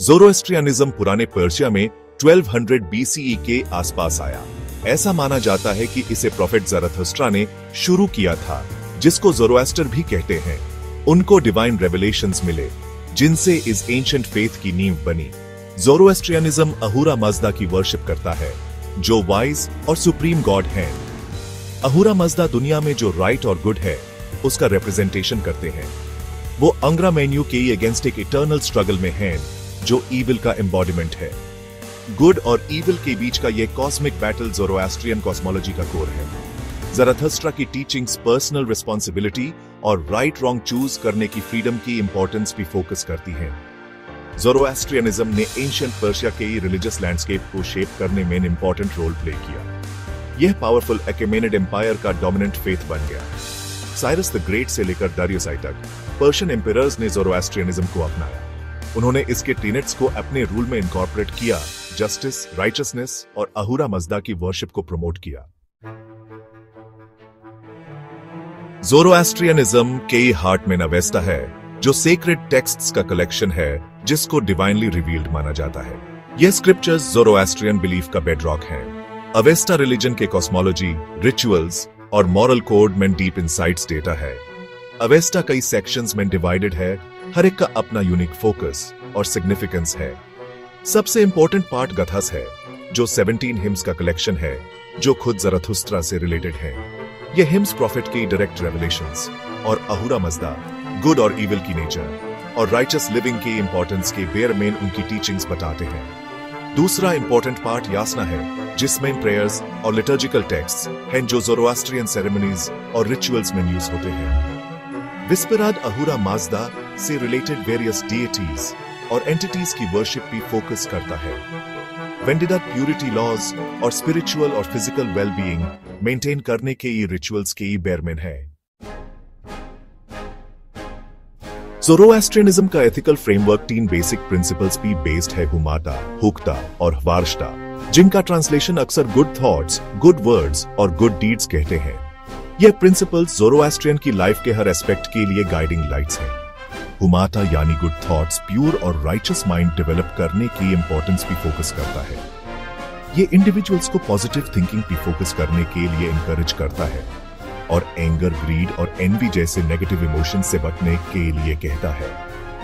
ज़ोरोएस्ट्रियनिज्म पुराने पर्शिया में 1200 BCE के आसपास आया। ऐसा माना जाता है कि इसे प्रोफेट ज़रथुस्त्रा ने शुरू किया था, जिसको ज़ोरोएस्टर भी कहते हैं। उनको डिवाइन रेवलेशंस मिले, जिनसे इस एंशिएंट फेथ की नींव बनी। ज़ोरोएस्ट्रियनिज्म अहूरा मज़दा की वर्शिप करता है, जो वाइज और सुप्रीम गॉड हैं। अहूरा मज़दा दुनिया में जो राइट और गुड है, उसका रिप्रेजेंटेशन करते हैं। वो अंग्रा मेन्यू के अगेंस्ट एक इटर्नल स्ट्रगल में हैं, जो ईविल का एम्बॉडीमेंट है। गुड और ईविल के बीच का ये कॉस्मिक बैटल ज़ोरोएस्ट्रियन कॉस्मोलॉजी का कोर है। ज़रथुस्त्रा की टीचिंग्स पर्सनल रिस्पॉन्सिबिलिटी और राइट रॉन्ग चूज करने की फ्रीडम की इंपॉर्टेंस भी फोकस करती हैं। ज़ोरोएस्ट्रियनिज्म ने एंशिएंट पर्शिया के रिलीजियस लैंडस्केप को शेप करने में इंपॉर्टेंट रोल प्ले किया। यह पावरफुल अकेमेनिड एम्पायर का डोमिनेंट फेथ बन गया। साइरस द ग्रेट से लेकर दारियुसाई तक पर्शियन एम्परर्स ने ज़ोरोएस्ट्रियनिज्म को अपनाया। उन्होंने इसके टीनेट्स को अपने रूल में इनकॉर्पोरेट किया, जस्टिस, राइचसनेस और अहूरा मज़दा की वर्शिप को प्रमोट किया। ज़ोरोएस्ट्रियनिज्म के हार्ट में अवेस्टा है, जो सेक्रेड टेक्स्ट्स का कलेक्शन है, जिसको डिवाइनली रिवील्ड माना जाता है। यह स्क्रिप्चर्स ज़ोरोएस्ट्रियन बिलीफ का बेडरॉक है। अवेस्टा रिलीजन के कॉस्मोलॉजी, रिचुअल्स और मॉरल कोड में डीप इनसाइट्स देता है। अवेस्टा कई सेक्शंस में डिवाइडेड है, हर एक का अपना यूनिक फोकस और सिग्निफिकेंस है। सबसे इंपॉर्टेंट पार्ट गथस है, जो 17 हिम्स का कलेक्शन है, जो खुद ज़रथुस्त्रा से रिलेटेड है। ये हिम्स प्रॉफिट की डायरेक्ट रेवलेशंस और अहूरा मज़दा, गुड और इविल की नेचर और राइचस लिविंग की इंपॉर्टेंस के बेयर में उनकी टीचिंग्स बताते हैं। दूसरा इंपॉर्टेंट पार्ट यासना है, जिसमें प्रेयर्स और लिटर्जिकल टेक्स्ट्स हैं, जो ज़ोरोएस्ट्रियन सेरेमनीज और रिचुअल्स में यूज होते हैं। विस्पराद अहूरा मज़दा से रिलेटेड वेरियस डीइटीज और एंटिटीज की वर्शिप भी फोकस करता है। वेंडिडा प्यूरिटी लॉज और स्पिरिचुअल और फिजिकल वेलबीइंग मेंटेन करने के ये रिचुअल्स के बेरमेन है। ज़ोरोएस्ट्रियनिज्म का एथिकल फ्रेमवर्क 3 बेसिक प्रिंसिपल्स भी बेस्ड है, हुमाता, हुक्ता और वार्ष्टा, जिनका ट्रांसलेशन अक्सर गुड थॉट्स, गुड वर्ड्स और गुड डीड्स कहते हैं। ये प्रिंसिपल्स ज़ोरोएस्ट्रियन की लाइफ के हर एस्पेक्ट के लिए गाइडिंग लाइट्स हैं। हुमाता यानी गुड थॉट्स, प्योर और राइचस माइंड डेवलप करने की इंपॉर्टेंस भी फोकस करता है। ये इंडिविजुअल्स को पॉजिटिव थिंकिंग भी फोकस करने के लिए इंकरेज करता है और एंगर, ग्रीड और एनवी जैसे नेगेटिव इमोशन से बचने के लिए कहता है।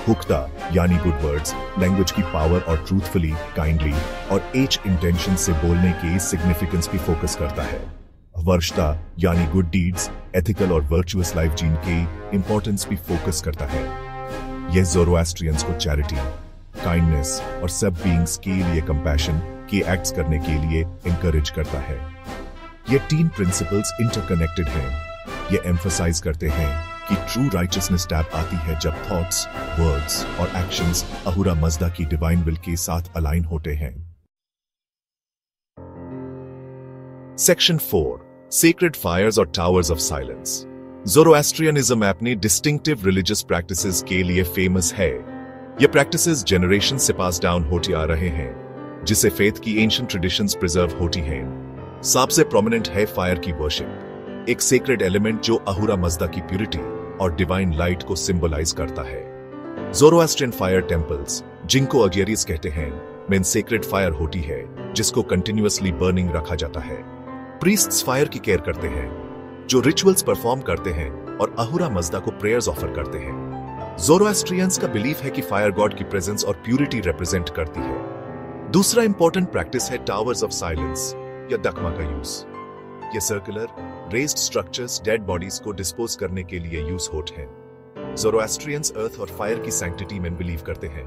हुक्ता यानी गुड वर्ड्स, लैंग्वेज की पावर और ट्रूथफुली, काइंडली और एच इंटेंशन से बोलने की सिग्निफिकेंस भी फोकस करता है। वर्ष्ता यानी गुड डीड्स, एथिकल और वर्चुअस लाइफ जीने की इंपॉर्टेंस भी फोकस करता है। यह ज़ोरोएस्ट्रियंस को चैरिटी, काइंडनेस और सब बीइंग्स के लिए कंपैशन की एक्ट्स करने के लिए इंकरेज करता है। ये 3 प्रिंसिपल्स इंटरकनेक्टेड हैं। ये एम्फसाइज करते हैं कि ट्रू राइचसनेस टैप आती है जब थॉट्स, वर्ड्स और एक्शंस अहूरा मज़दा की डिवाइन विल के साथ अलाइन होते हैं। सेक्शन 4, सेक्रेड फायर्स और टावर्स ऑफ साइलेंस। ज़ोरोएस्ट्रियनिज्म अपने डिस्टिंक्टिव रिलीजियस प्रैक्टिसेस के लिए फेमस है। ये प्रैक्टिसेस जनरेशन से पास डाउन होते आ रहे हैं, जिससे फेथ की एंशिएंट ट्रेडिशंस प्रिजर्व होती हैं। सबसे प्रोमिनेंट है फायर की वर्शिप, एक सेक्रेड एलिमेंट जो अहूरा मज़दा की प्यूरिटी और डिवाइन लाइट को सिंबलाइज करता है। ज़ोरोएस्ट्रियन फायर टेम्पल्स, जिनको अगियरीज कहते हैं, में सेक्रेड फायर होती है, जिसको कंटिन्यूअसली बर्निंग रखा जाता है। प्रीस्ट्स फायर की केयर करते हैं, जो रिचुअल्स परफॉर्म करते हैं और अहूरा मज़दा को प्रेयर्स ऑफर करते हैं। ज़ोरोएस्ट्रियंस का बिलीफ है कि फायर गॉड की प्रेजेंस और प्यूरिटी रिप्रेजेंट करती है। दूसरा इंपॉर्टेंट प्रैक्टिस है टावर्स ऑफ साइलेंस या दकमा का यूज। ये circular, raised structures dead bodies को डिस्पोज करने के लिए यूज होते हैं। ज़ोरोएस्ट्रियंस अर्थ और फायर की सैंक्टिटी में बिलीव करते हैं।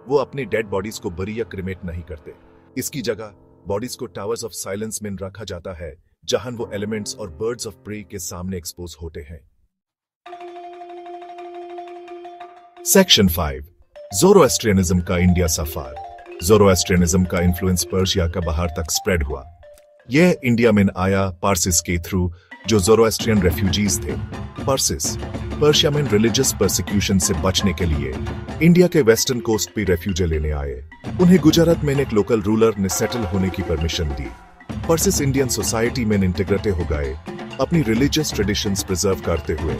वो अपनी डेड बॉडीज को बरी या क्रिमेट नहीं करते। इसकी जगह बॉडीज को टावर्स ऑफ साइलेंस में रखा जाता है, जहां वो एलिमेंट्स और बर्ड्स ऑफ प्रे के सामने एक्सपोज होते हैं। सेक्शन 5, ज़ोरोएस्ट्रियनिज्म का इंडिया सफर। ज़ोरोएस्ट्रियनिज्म का इन्फ्लुएंस पर्शिया का बाहर तक स्प्रेड हुआ। यह इंडिया में आया पार्सिस के थ्रू, जो ज़ोरोएस्ट्रियन रेफ्यूजीज थे। पार्सिस पर्शिया में रिलीजियस परसिक्यूशन से बचने के लिए इंडिया के वेस्टर्न कोस्ट पे रेफ्यूजी लेने आए। उन्हें गुजरात में एक लोकल रूलर ने सेटल होने की परमिशन दी। पर्सिस इंडियन सोसाइटी में इंटीग्रेट हो गए, अपनी रिलीजियस ट्रेडिशंस प्रिजर्व करते हुए।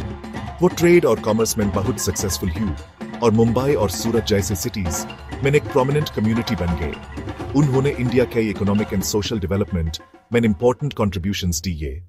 वो ट्रेड और कॉमर्स में बहुत सक्सेसफुल हुए। और मुंबई और सूरत जैसे सिटीज में एक प्रोमिनेंट कम्युनिटी बन गए। उन्होंने इंडिया के इकोनॉमिक एंड सोशल डेवलपमेंट में इंपॉर्टेंट कॉन्ट्रीब्यूशंस दिए।